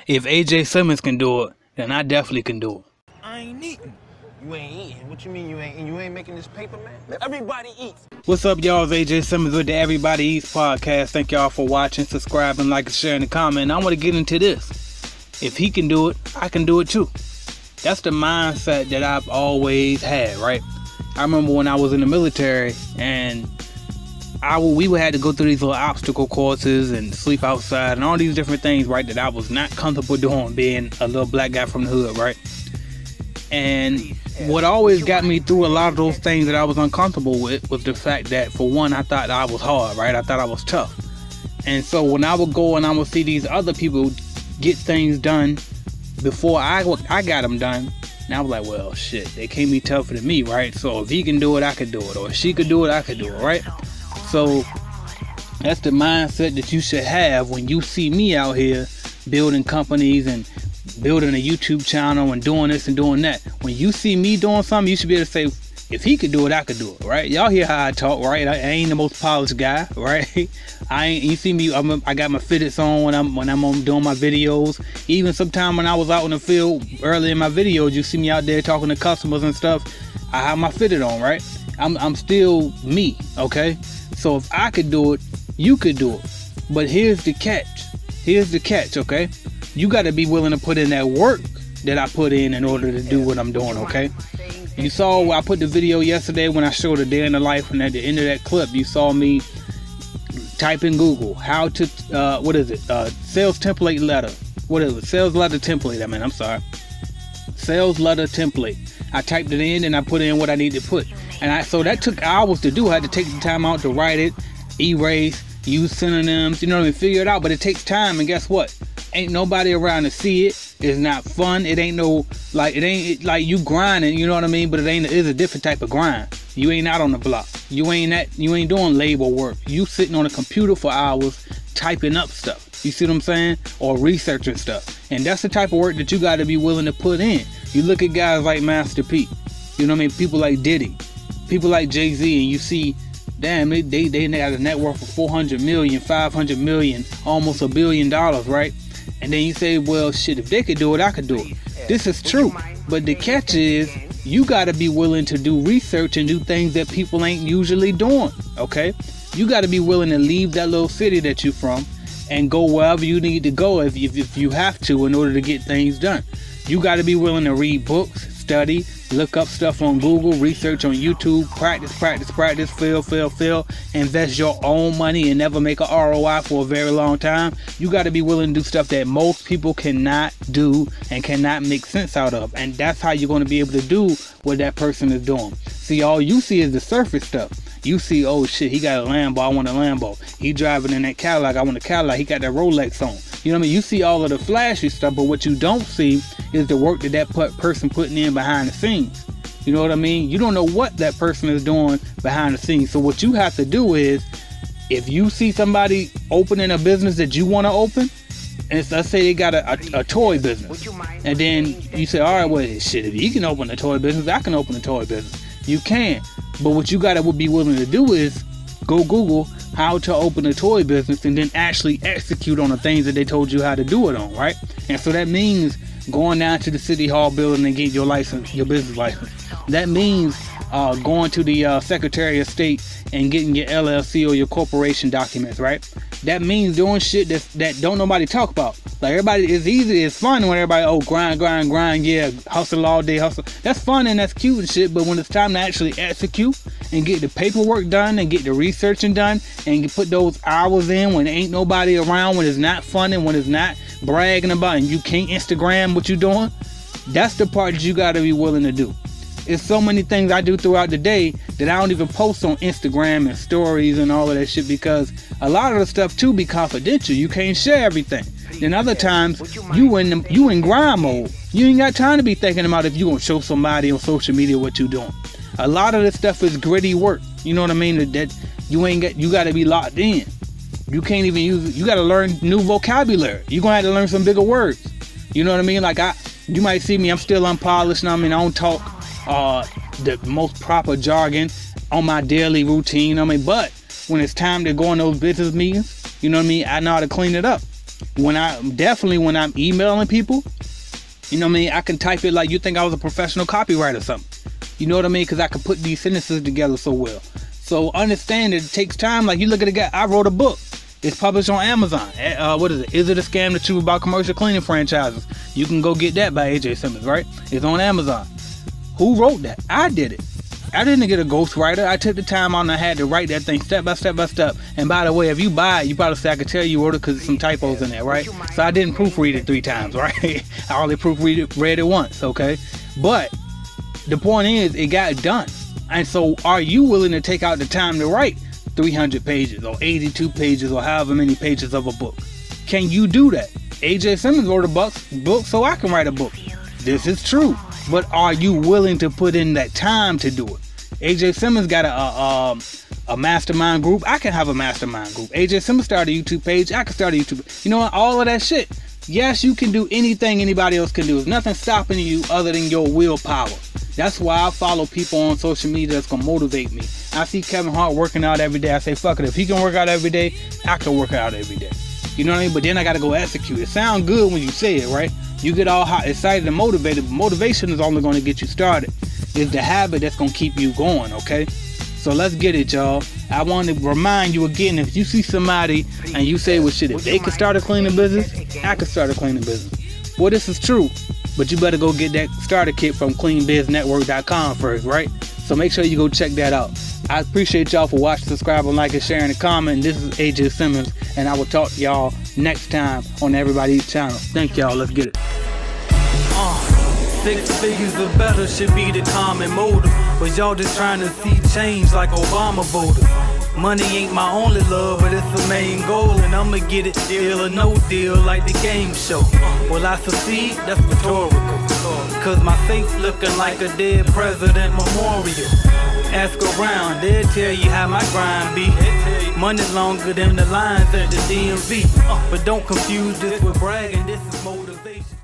If AJ Simmons can do it, then I definitely can do it. I ain't eating. You ain't eating? What you mean you ain't eating? You ain't making this paper, man? Everybody eats. What's up, y'all? It's AJ Simmons with the Everybody Eats podcast. Thank y'all for watching, subscribing, liking, sharing, and commenting. I want to get into this. If he can do it, I can do it too. That's the mindset that I've always had, right? I remember when I was in the military and we would have to go through these little obstacle courses and sleep outside and all these different things, right, that I was not comfortable doing being a little black guy from the hood, right? And what always got me through a lot of those things that I was uncomfortable with was the fact that, for one, I thought I was hard, right? I thought I was tough. And so when I would go and I would see these other people get things done before I got them done, and I was like, well, shit, they can't be tougher than me, right? So if he can do it, I can do it. Or if she could do it, I could do it, right? So that's the mindset that you should have when you see me out here building companies and building a YouTube channel and doing this and doing that. When you see me doing something, you should be able to say, if he could do it, I could do it, right? Y'all hear how I talk, right? I ain't the most polished guy, right? You see me, I got my fitteds on when I'm doing my videos. Even sometime when I was out in the field early in my videos, you see me out there talking to customers and stuff. I have my fitted on, right? I'm still me, okay? So if I could do it, you could do it. But here's the catch. Okay? You got to be willing to put in that work that I put in order to do what I'm doing, okay? You saw I put the video yesterday when I showed a day in the life, and at the end of that clip, you saw me type in Google how to, sales template letter. What is it? Sales letter template, I'm sorry. Sales letter template. I typed it in and I put in what I need to put. And so that took hours to do. I had to take the time out to write it, erase, use synonyms, figure it out. But it takes time, and guess what? Ain't nobody around to see it. It's not fun. It ain't like you grinding, you know what I mean? But it's a different type of grind. You ain't out on the block. You ain't doing labor work. You sitting on a computer for hours typing up stuff. You see what I'm saying? Or researching stuff. And that's the type of work that you got to be willing to put in. You look at guys like Master P. You know what I mean? People like Diddy. People like Jay-Z, and you see, damn, they got a net worth of 400 million, 500 million, almost $1 billion, right? And then you say, well, shit, if they could do it, I could do it. This is true. But the catch is, you got to be willing to do research and do things that people ain't usually doing, okay? You got to be willing to leave that little city that you're from and go wherever you need to go if you have to in order to get things done. You got to be willing to read books, study, look up stuff on Google, research on YouTube, practice, fail, invest your own money and never make a ROI for a very long time. You got to be willing to do stuff that most people cannot do and cannot make sense out of. And that's how you're going to be able to do what that person is doing. See, all you see is the surface stuff. You see, oh shit, he got a Lambo, I want a Lambo. He driving in that Cadillac, I want a Cadillac. He got that Rolex on. You know what I mean? You see all of the flashy stuff, but what you don't see is the work that person putting in behind the scenes. You know what I mean? You don't know what that person is doing behind the scenes. So what you have to do is, if you see somebody opening a business that you want to open, and let's say they got a toy business, and then you say, all right, well, shit, if you can open a toy business, I can open a toy business. You can. But what you gotta be willing to do is go Google how to open a toy business and then actually execute on the things that they told you how to do it on, right? And so that means going down to the city hall building and getting your license, your business license. That means going to the Secretary of State and getting your LLC or your corporation documents, right? That means doing shit that don't nobody talk about. Like, everybody, it's fun when everybody, grind, yeah, hustle all day, hustle. That's fun and that's cute and shit, but when it's time to actually execute and get the paperwork done and get the researching done and you put those hours in when ain't nobody around, when it's not fun and when it's not bragging about and you can't Instagram what you doing, that's the part that you gotta be willing to do. It's so many things I do throughout the day that I don't even post on Instagram and stories and all of that shit, because a lot of the stuff too be confidential. You can't share everything. Then other times you in grind mode. You ain't got time to be thinking about if you gonna show somebody on social media what you doing. A lot of this stuff is gritty work. You know what I mean? That you gotta be locked in. You can't even you gotta learn new vocabulary. You're gonna have to learn some bigger words. You know what I mean? Like you might see me, I'm still unpolished. I mean, I don't talk the most proper jargon on my daily routine. I mean, but when it's time to go on those business meetings, you know what I mean, I know how to clean it up. when I'm emailing people, you know what I mean, I can type it like you think I was a professional copywriter or something. You know what I mean? Because I can put these sentences together so well. So understand that it takes time. Like, you look at the guy, I wrote a book. It's published on Amazon. What is it? Is It a Scam the Truth About Commercial Cleaning Franchises? You can go get that by AJ Simmons, right? It's on Amazon. Who wrote that? I did it. I didn't get a ghostwriter. I took the time on. I had to write that thing step by step by step. And by the way, if you buy it, you probably say I could tell you wrote it because there's some typos in there, right? So I didn't proofread it 3 times, right? I only read it once, okay? But the point is, it got done. And so, are you willing to take out the time to write 300 pages or 82 pages or however many pages of a book? Can you do that? AJ Simmons wrote a book, so I can write a book. This is true. But are you willing to put in that time to do it? AJ Simmons got a mastermind group. I can have a mastermind group. AJ Simmons started a YouTube page. I can start a YouTube. You know what? All of that shit. Yes, you can do anything anybody else can do. There's nothing stopping you other than your willpower. That's why I follow people on social media that's going to motivate me. I see Kevin Hart working out every day. I say, fuck it. If he can work out every day, I can work out every day. You know what I mean? But then I got to go execute. It sounds good when you say it, right? You get all hot, excited and motivated. But motivation is only going to get you started. It's the habit that's going to keep you going, okay? So let's get it, y'all. I want to remind you again, if you see somebody and you say, well, shit, if they could start a cleaning business, I could start a cleaning business. Well, this is true. But you better go get that starter kit from cleanbiznetwork.com first, right? So make sure you go check that out. I appreciate y'all for watching, subscribing, liking, sharing, and commenting. This is AJ Simmons, and I will talk to y'all next time on Everybody's Channel. Thank y'all. Let's get it. 6 figures or better should be the common motive. But y'all just trying to see change like Obama voters. Money ain't my only love, but it's the main goal. And I'ma get it, deal or no deal, like the game show. Will I succeed? That's rhetorical. Cause my face looking like a dead president memorial. Ask around, they'll tell you how my grind be. Money longer than the lines at the DMV. But don't confuse this with bragging, this is motivation.